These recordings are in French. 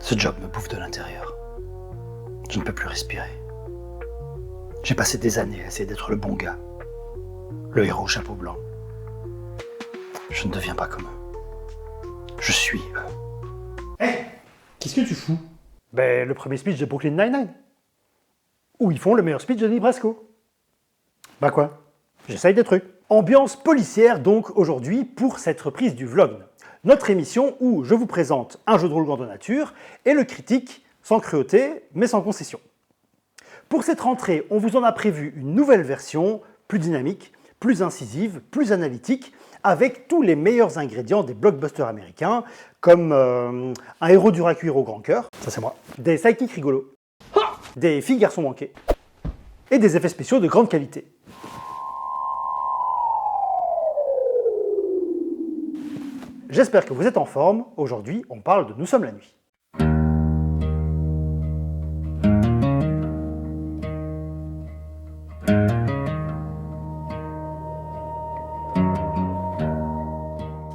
Ce job me bouffe de l'intérieur. Je ne peux plus respirer. J'ai passé des années à essayer d'être le bon gars, le héros au chapeau blanc. Je ne deviens pas comme eux. Je suis eux. Hey, qu'est-ce que tu fous? Ben, le premier speech de Brooklyn Nine-Nine. Où ils font le meilleur speech de Donnie Brasco. Bah quoi? J'essaye des trucs. Ambiance policière donc aujourd'hui pour cette reprise du Vlogn. Notre émission où je vous présente un jeu de rôle grandeur nature et le critique sans cruauté mais sans concession. Pour cette rentrée, on vous en a prévu une nouvelle version, plus dynamique, plus incisive, plus analytique, avec tous les meilleurs ingrédients des blockbusters américains, comme un héros dur à cuire au grand cœur, ça c'est moi, des sidekicks rigolos, des filles garçons manqués, et des effets spéciaux de grande qualité. J'espère que vous êtes en forme. Aujourd'hui, on parle de Nous sommes la nuit.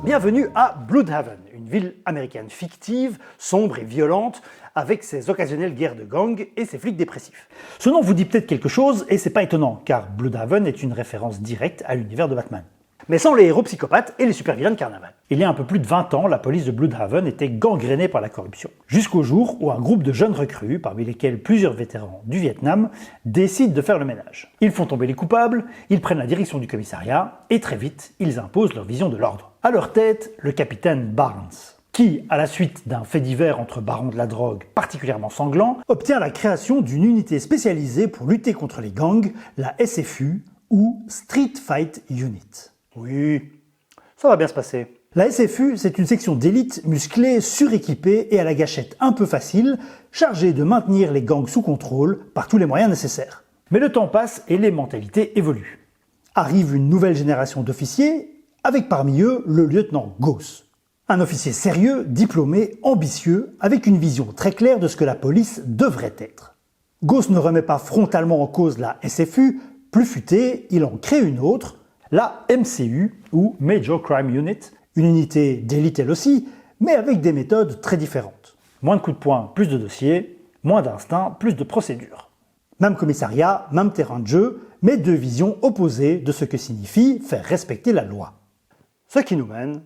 Bienvenue à Bloodhaven, une ville américaine fictive, sombre et violente, avec ses occasionnelles guerres de gangs et ses flics dépressifs. Ce nom vous dit peut-être quelque chose, et c'est pas étonnant, car Bloodhaven est une référence directe à l'univers de Batman. Mais sans les héros psychopathes et les super-vilains de carnaval. Il y a un peu plus de 20 ans, la police de Bloodhaven était gangrénée par la corruption. Jusqu'au jour où un groupe de jeunes recrues, parmi lesquels plusieurs vétérans du Vietnam, décident de faire le ménage. Ils font tomber les coupables, ils prennent la direction du commissariat, et très vite, ils imposent leur vision de l'ordre. À leur tête, le capitaine Barnes, qui, à la suite d'un fait divers entre barons de la drogue particulièrement sanglant, obtient la création d'une unité spécialisée pour lutter contre les gangs, la SFU, ou Street Fight Unit. Oui, ça va bien se passer. La SFU, c'est une section d'élite musclée, suréquipée et à la gâchette un peu facile, chargée de maintenir les gangs sous contrôle par tous les moyens nécessaires. Mais le temps passe et les mentalités évoluent. Arrive une nouvelle génération d'officiers, avec parmi eux le lieutenant Gauss. Un officier sérieux, diplômé, ambitieux, avec une vision très claire de ce que la police devrait être. Gauss ne remet pas frontalement en cause la SFU, plus futé, il en crée une autre, la MCU, ou Major Crime Unit, une unité d'élite elle aussi, mais avec des méthodes très différentes. Moins de coups de poing, plus de dossiers, moins d'instinct, plus de procédures. Même commissariat, même terrain de jeu, mais deux visions opposées de ce que signifie faire respecter la loi. Ce qui nous mène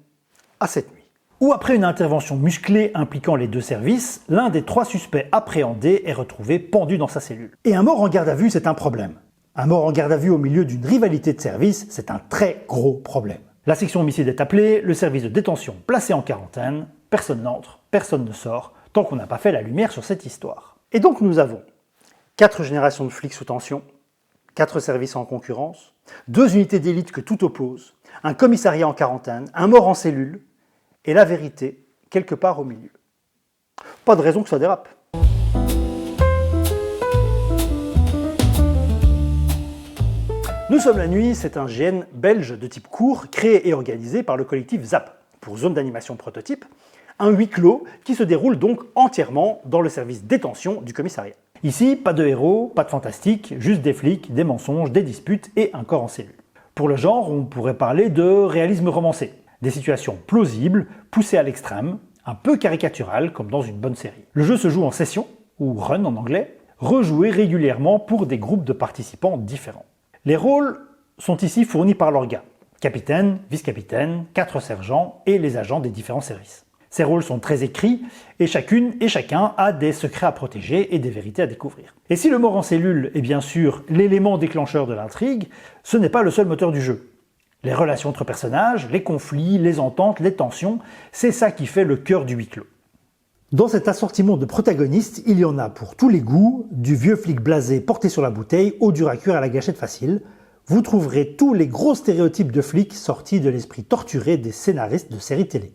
à cette nuit, où après une intervention musclée impliquant les deux services, l'un des trois suspects appréhendés est retrouvé pendu dans sa cellule. Et un mort en garde à vue, c'est un problème. Un mort en garde à vue au milieu d'une rivalité de service, c'est un très gros problème. La section homicide est appelée, le service de détention placé en quarantaine, personne n'entre, personne ne sort, tant qu'on n'a pas fait la lumière sur cette histoire. Et donc nous avons 4 générations de flics sous tension, 4 services en concurrence, 2 unités d'élite que tout oppose, un commissariat en quarantaine, un mort en cellule, et la vérité quelque part au milieu. Pas de raison que ça dérape. Nous sommes la nuit, c'est un GN belge de type court, créé et organisé par le collectif ZAP, pour Zone d'animation prototype, un huis clos qui se déroule donc entièrement dans le service détention du commissariat. Ici, pas de héros, pas de fantastique, juste des flics, des mensonges, des disputes et un corps en cellule. Pour le genre, on pourrait parler de réalisme romancé, des situations plausibles, poussées à l'extrême, un peu caricaturales comme dans une bonne série. Le jeu se joue en session, ou run en anglais, rejoué régulièrement pour des groupes de participants différents. Les rôles sont ici fournis par l'orga, capitaine, vice-capitaine, 4 sergents et les agents des différents services. Ces rôles sont très écrits et chacune et chacun a des secrets à protéger et des vérités à découvrir. Et si le mort en cellule est bien sûr l'élément déclencheur de l'intrigue, ce n'est pas le seul moteur du jeu. Les relations entre personnages, les conflits, les ententes, les tensions, c'est ça qui fait le cœur du huis clos. Dans cet assortiment de protagonistes, il y en a pour tous les goûts, du vieux flic blasé porté sur la bouteille au dur à cuire à la gâchette facile. Vous trouverez tous les gros stéréotypes de flics sortis de l'esprit torturé des scénaristes de séries télé.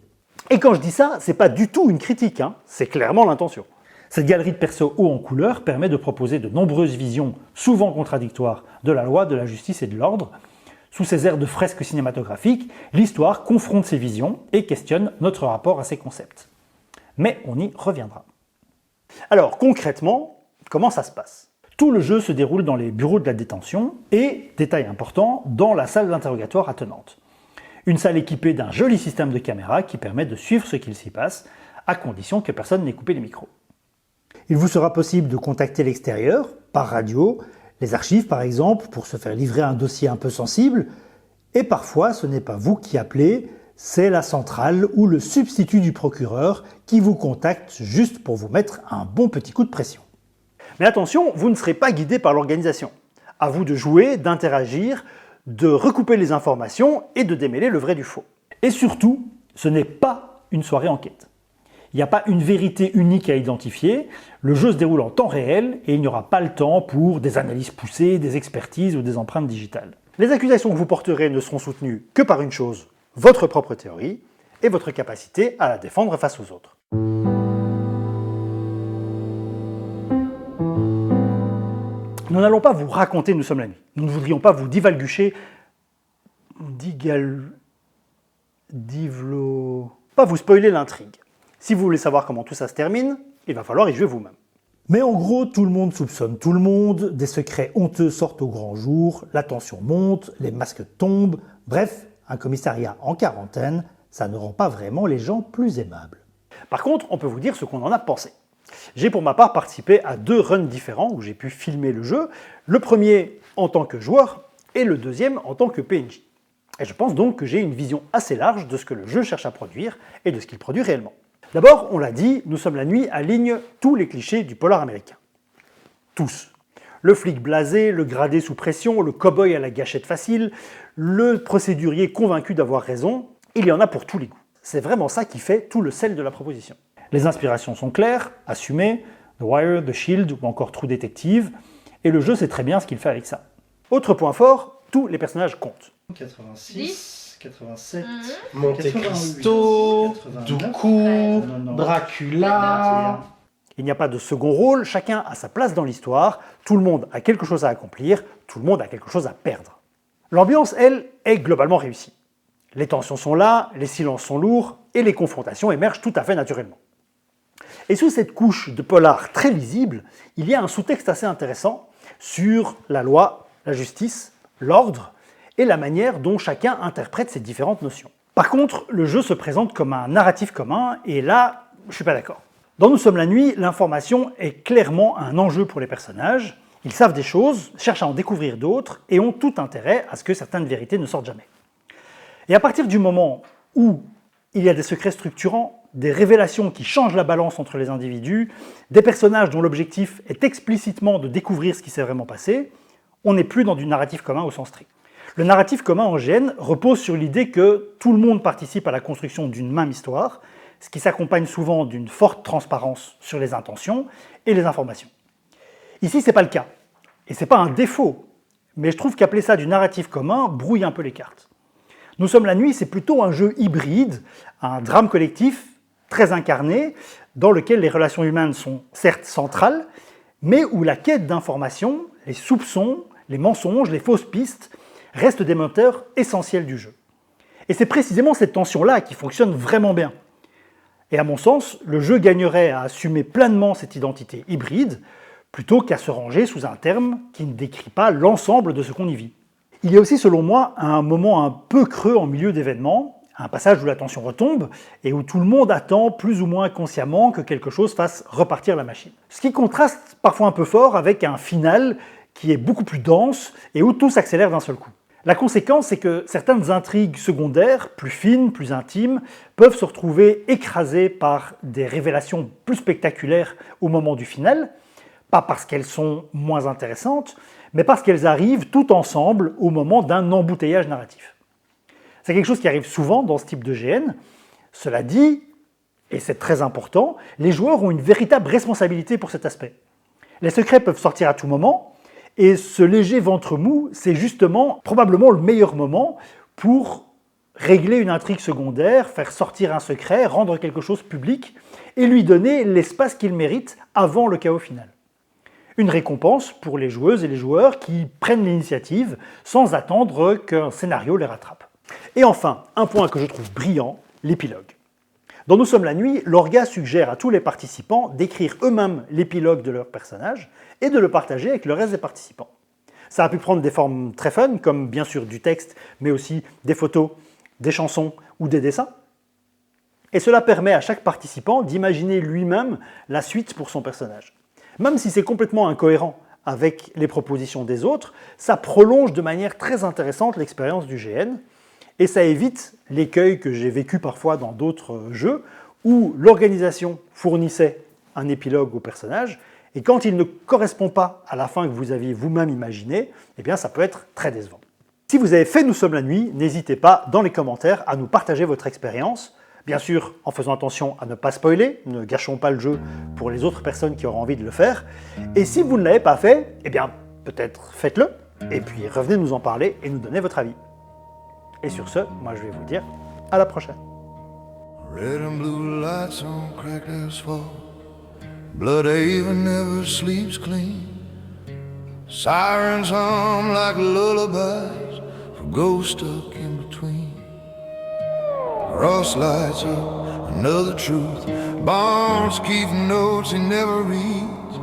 Et quand je dis ça, c'est pas du tout une critique, c'est clairement l'intention. Cette galerie de persos haut en couleur permet de proposer de nombreuses visions, souvent contradictoires, de la loi, de la justice et de l'ordre. Sous ces airs de fresques cinématographiques, l'histoire confronte ces visions et questionne notre rapport à ces concepts. Mais on y reviendra. Alors concrètement, comment ça se passe? Tout le jeu se déroule dans les bureaux de la détention et, détail important, dans la salle d'interrogatoire attenante. Une salle équipée d'un joli système de caméra qui permet de suivre ce qu'il s'y passe, à condition que personne n'ait coupé les micros. Il vous sera possible de contacter l'extérieur, par radio, les archives par exemple, pour se faire livrer un dossier un peu sensible, et parfois ce n'est pas vous qui appelez, c'est la centrale ou le substitut du procureur qui vous contacte juste pour vous mettre un bon petit coup de pression. Mais attention, vous ne serez pas guidé par l'organisation. À vous de jouer, d'interagir, de recouper les informations et de démêler le vrai du faux. Et surtout, ce n'est pas une soirée enquête. Il n'y a pas une vérité unique à identifier, le jeu se déroule en temps réel et il n'y aura pas le temps pour des analyses poussées, des expertises ou des empreintes digitales. Les accusations que vous porterez ne seront soutenues que par une chose, votre propre théorie et votre capacité à la défendre face aux autres. Nous n'allons pas vous raconter Nous sommes la nuit. Nous ne voudrions pas vous divalgucher, pas vous spoiler l'intrigue. Si vous voulez savoir comment tout ça se termine, il va falloir y jouer vous-même. Mais en gros, tout le monde soupçonne tout le monde, des secrets honteux sortent au grand jour, la tension monte, les masques tombent, bref, un commissariat en quarantaine, ça ne rend pas vraiment les gens plus aimables. Par contre, on peut vous dire ce qu'on en a pensé. J'ai pour ma part participé à 2 runs différents où j'ai pu filmer le jeu, le premier en tant que joueur et le deuxième en tant que PNJ. Et je pense donc que j'ai une vision assez large de ce que le jeu cherche à produire et de ce qu'il produit réellement. D'abord, on l'a dit, Nous sommes la nuit aligne tous les clichés du polar américain. Tous. Le flic blasé, le gradé sous pression, le cow-boy à la gâchette facile, le procédurier convaincu d'avoir raison, il y en a pour tous les goûts. C'est vraiment ça qui fait tout le sel de la proposition. Les inspirations sont claires, assumées, The Wire, The Shield ou encore True Detective, et le jeu sait très bien ce qu'il fait avec ça. Autre point fort, tous les personnages comptent. 86, 87, Monte 88, Cristo, 89, Dooku, 99. Dracula. Il n'y a pas de second rôle, chacun a sa place dans l'histoire, tout le monde a quelque chose à accomplir, tout le monde a quelque chose à perdre. L'ambiance, elle, est globalement réussie. Les tensions sont là, les silences sont lourds, et les confrontations émergent tout à fait naturellement. Et sous cette couche de polar très visible, il y a un sous-texte assez intéressant sur la loi, la justice, l'ordre, et la manière dont chacun interprète ces différentes notions. Par contre, le jeu se présente comme un narratif commun, et là, je ne suis pas d'accord. Dans Nous sommes la nuit, l'information est clairement un enjeu pour les personnages. Ils savent des choses, cherchent à en découvrir d'autres, et ont tout intérêt à ce que certaines vérités ne sortent jamais. Et à partir du moment où il y a des secrets structurants, des révélations qui changent la balance entre les individus, des personnages dont l'objectif est explicitement de découvrir ce qui s'est vraiment passé, on n'est plus dans du narratif commun au sens strict. Le narratif commun en GN repose sur l'idée que tout le monde participe à la construction d'une même histoire, ce qui s'accompagne souvent d'une forte transparence sur les intentions et les informations. Ici, ce n'est pas le cas. Et ce n'est pas un défaut, mais je trouve qu'appeler ça du narratif commun brouille un peu les cartes. Nous sommes la nuit, c'est plutôt un jeu hybride, un drame collectif très incarné, dans lequel les relations humaines sont certes centrales, mais où la quête d'informations, les soupçons, les mensonges, les fausses pistes, restent des moteurs essentiels du jeu. Et c'est précisément cette tension-là qui fonctionne vraiment bien. Et à mon sens, le jeu gagnerait à assumer pleinement cette identité hybride, plutôt qu'à se ranger sous un terme qui ne décrit pas l'ensemble de ce qu'on y vit. Il y a aussi, selon moi, un moment un peu creux en milieu d'événements, un passage où la tension retombe et où tout le monde attend plus ou moins consciemment que quelque chose fasse repartir la machine. Ce qui contraste parfois un peu fort avec un final qui est beaucoup plus dense et où tout s'accélère d'un seul coup. La conséquence, c'est que certaines intrigues secondaires, plus fines, plus intimes, peuvent se retrouver écrasées par des révélations plus spectaculaires au moment du final, pas parce qu'elles sont moins intéressantes, mais parce qu'elles arrivent tout ensemble au moment d'un embouteillage narratif. C'est quelque chose qui arrive souvent dans ce type de GN. Cela dit, et c'est très important, les joueurs ont une véritable responsabilité pour cet aspect. Les secrets peuvent sortir à tout moment, et ce léger ventre mou, c'est justement probablement le meilleur moment pour régler une intrigue secondaire, faire sortir un secret, rendre quelque chose public, et lui donner l'espace qu'il mérite avant le chaos final. Une récompense pour les joueuses et les joueurs qui prennent l'initiative sans attendre qu'un scénario les rattrape. Et enfin, un point que je trouve brillant, l'épilogue. Dans Nous sommes la nuit, l'orga suggère à tous les participants d'écrire eux-mêmes l'épilogue de leur personnage et de le partager avec le reste des participants. Ça a pu prendre des formes très fun, comme bien sûr du texte, mais aussi des photos, des chansons ou des dessins. Et cela permet à chaque participant d'imaginer lui-même la suite pour son personnage. Même si c'est complètement incohérent avec les propositions des autres, ça prolonge de manière très intéressante l'expérience du GN et ça évite l'écueil que j'ai vécu parfois dans d'autres jeux où l'organisation fournissait un épilogue au personnage et quand il ne correspond pas à la fin que vous aviez vous-même imaginée, eh bien ça peut être très décevant. Si vous avez fait Nous sommes la nuit, n'hésitez pas dans les commentaires à nous partager votre expérience. Bien sûr, en faisant attention à ne pas spoiler, ne gâchons pas le jeu pour les autres personnes qui auront envie de le faire. Et si vous ne l'avez pas fait, eh bien peut-être faites-le, et puis revenez nous en parler et nous donner votre avis. Et sur ce, moi je vais vous dire à la prochaine. Red and blue lights on cracked asphalt. Bloodhaven never sleeps clean. Sirens hum like lullabies for ghosts stuck in between. Ross lights up another truth. Barnes keeping notes he never reads.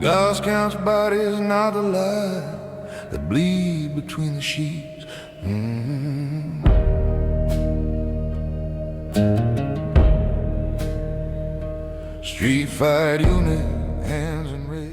Gus counts bodies, not the lie that bleed between the sheets. Street fight unit, hands in red.